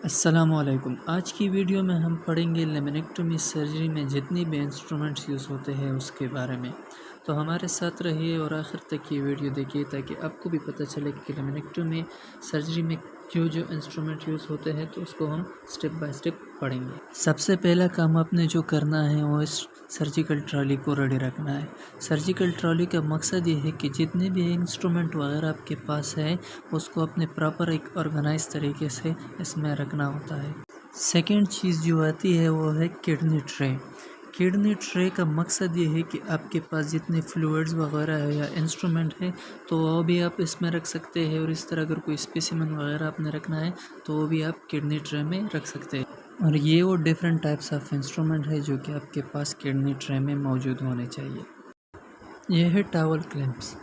अस्सलामुअलैकुम। आज की वीडियो में हम पढ़ेंगे लेमिनेक्टोमी सर्जरी में जितनी भी इंस्ट्रूमेंट्स यूज़ होते हैं उसके बारे में। तो हमारे साथ रहिए और आखिर तक ये वीडियो देखिए ताकि आपको भी पता चले कि लेमिनेक्टोमी सर्जरी में जो जो इंस्ट्रूमेंट यूज़ होते हैं तो उसको हम स्टेप बाय स्टेप पढ़ेंगे। सबसे पहला काम आपने जो करना है वो इस सर्जिकल ट्रॉली को रेडी रखना है। सर्जिकल ट्रॉली का मकसद ये है कि जितने भी इंस्ट्रूमेंट वगैरह आपके पास है उसको अपने प्रॉपर एक ऑर्गेनाइज तरीके से इसमें रखना होता है। सेकंड चीज़ जो आती है वो है किडनी ट्रे। किडनी ट्रे का मकसद ये है कि आपके पास जितने फ्लूइड्स वगैरह है या इंस्ट्रूमेंट है तो वो भी आप इसमें रख सकते हैं, और इस तरह अगर कोई स्पेसिमेन वगैरह आपने रखना है तो वो भी आप किडनी ट्रे में रख सकते हैं। और ये वो डिफरेंट टाइप्स ऑफ इंस्ट्रूमेंट है जो कि आपके पास किडनी ट्रे में मौजूद होने चाहिए। यह है टॉवल क्लैंप्स।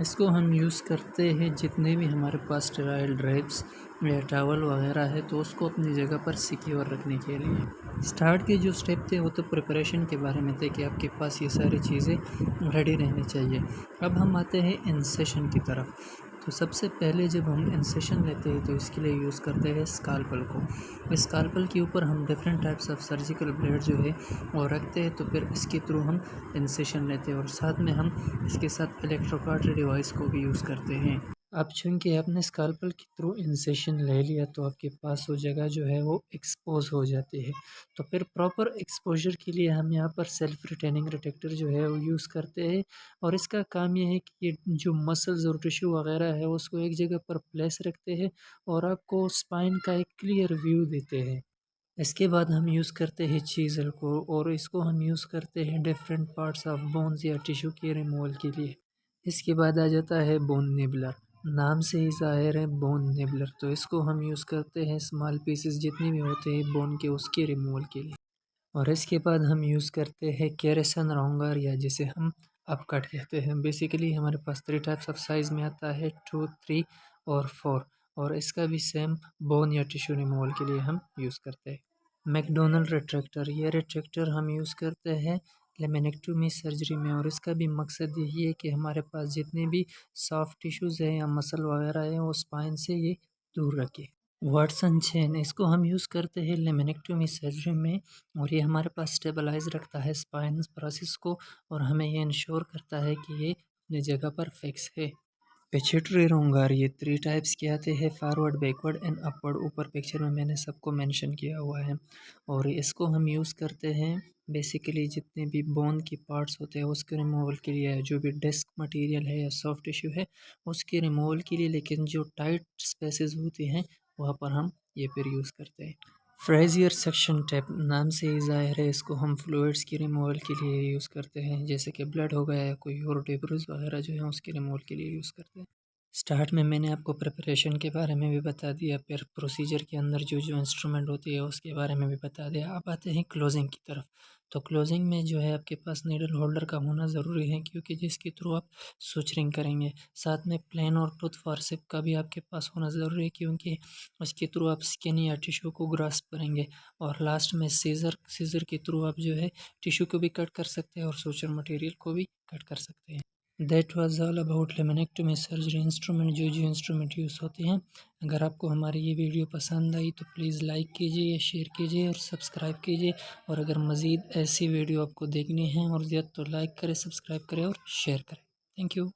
इसको हम यूज़ करते हैं जितने भी हमारे पास स्टेराइल ड्रेप्स या टॉवल वगैरह है तो उसको अपनी जगह पर सिक्योर रखने के लिए। स्टार्ट के जो स्टेप थे वो तो प्रिपरेशन के बारे में थे कि आपके पास ये सारी चीज़ें रेडी रहनी चाहिए। अब हम आते हैं इंसेशन की तरफ। तो सबसे पहले जब हम इंसेशन लेते हैं तो इसके लिए यूज़ करते हैं स्काल्पल को। इस स्काल्पल के ऊपर हम different types of surgical blade जो है वो रखते हैं, तो फिर इसके थ्रू हम इंसेशन लेते हैं और साथ में हम इसके साथ इलेक्ट्रोकार्टरी डिवाइस को भी यूज़ करते हैं। अब चूँकि आपने स्काल्पल के थ्रू इंसेशन ले लिया तो आपके पास वो जगह जो है वो एक्सपोज हो जाती है। तो फिर प्रॉपर एक्सपोजर के लिए हम यहाँ पर सेल्फ रिटेनिंग रिटेक्टर जो है वो यूज़ करते हैं, और इसका काम ये है कि ये जो मसल्स और टिश्यू वगैरह है उसको एक जगह पर प्लेस रखते हैं और आपको स्पाइन का एक क्लियर व्यू देते हैं। इसके बाद हम यूज़ करते हैं चीज़ल को, और इसको हम यूज़ करते हैं डिफरेंट पार्ट्स ऑफ बोन्स या टिश्यू के रिमूवल के लिए। इसके बाद आ जाता है बोन निबलर। नाम से ही ज़ाहिर है बोन निबलर, तो इसको हम यूज़ करते हैं स्मॉल पीसेस जितने भी होते हैं बोन के उसके रिमूवल के लिए। और इसके बाद हम यूज़ करते हैं केरेसन रोंगर, या जिसे हम अपकट कहते हैं। बेसिकली हमारे पास 3 टाइप्स ऑफ साइज़ में आता है, 2, 3 और 4, और इसका भी सेम बोन या टिश्यू रिमूवल के लिए हम यूज़ करते हैं। मैकडोनल्ड रिट्रैक्टर, ये रिट्रैक्टर हम यूज़ करते हैं लेमिनेक्टोमी सर्जरी में, और इसका भी मकसद यही है कि हमारे पास जितने भी सॉफ्ट टिश्यूज़ हैं या मसल वगैरह हैं वो स्पाइन से ये दूर रखे। वाटसन चेन, इसको हम यूज़ करते हैं लेमिनेक्टोमी सर्जरी में, और ये हमारे पास स्टेबलाइज रखता है स्पाइन प्रोसेस को, और हमें ये इंश्योर करता है कि ये अपनी जगह पर फिक्स है। पिचुइटरी रोंगार, ये 3 टाइप्स के आते हैं, फॉरवर्ड, बैकवर्ड एंड अपवर्ड। ऊपर पिक्चर में मैंने सबको मेंशन किया हुआ है, और इसको हम यूज़ करते हैं बेसिकली जितने भी बोन के पार्ट्स होते हैं उसके रिमूवल के लिए, जो भी डिस्क मटेरियल है या सॉफ्ट टिश्यू है उसके रिमूवल के लिए, लेकिन जो टाइट स्पेसेस होती हैं वहाँ पर हम ये फिर यूज़ करते हैं। फ्रेजियर सेक्शन टेप, नाम से ही ज़ाहिर है इसको हम फ्लूइड्स की रिमूवल के लिए यूज़ करते हैं, जैसे कि ब्लड हो गया या कोई और डेब्रिस वगैरह जो है उसके रिमूवल के लिए यूज़ करते हैं। स्टार्ट में मैंने आपको प्रिपरेशन के बारे में भी बता दिया, फिर प्रोसीजर के अंदर जो जो इंस्ट्रूमेंट होती है उसके बारे में भी बता दिया। अब आते हैं क्लोजिंग की तरफ। तो क्लोजिंग में जो है आपके पास नीडल होल्डर का होना ज़रूरी है, क्योंकि जिसके थ्रू आप सुचरिंग करेंगे। साथ में प्लेन और टूथ फॉरसेप का भी आपके पास होना ज़रूरी है, क्योंकि उसके थ्रू आप स्किन या टिश्यू को ग्रास्प करेंगे। और लास्ट में सीज़र के थ्रू आप जो है टिश्यू को भी कट कर सकते हैं और सूचर मटेरियल को भी कट कर सकते हैं। That was all about laminectomy surgery instrument, जो जो इंस्ट्रूमेंट यूज़ होते हैं। अगर आपको हमारी ये वीडियो पसंद आई तो प्लीज़ लाइक कीजिए, शेयर कीजिए और सब्सक्राइब कीजिए। और अगर मज़ीद ऐसी वीडियो आपको देखनी है और ज़्यादा तो लाइक करें, सब्सक्राइब करें और शेयर करें। Thank you.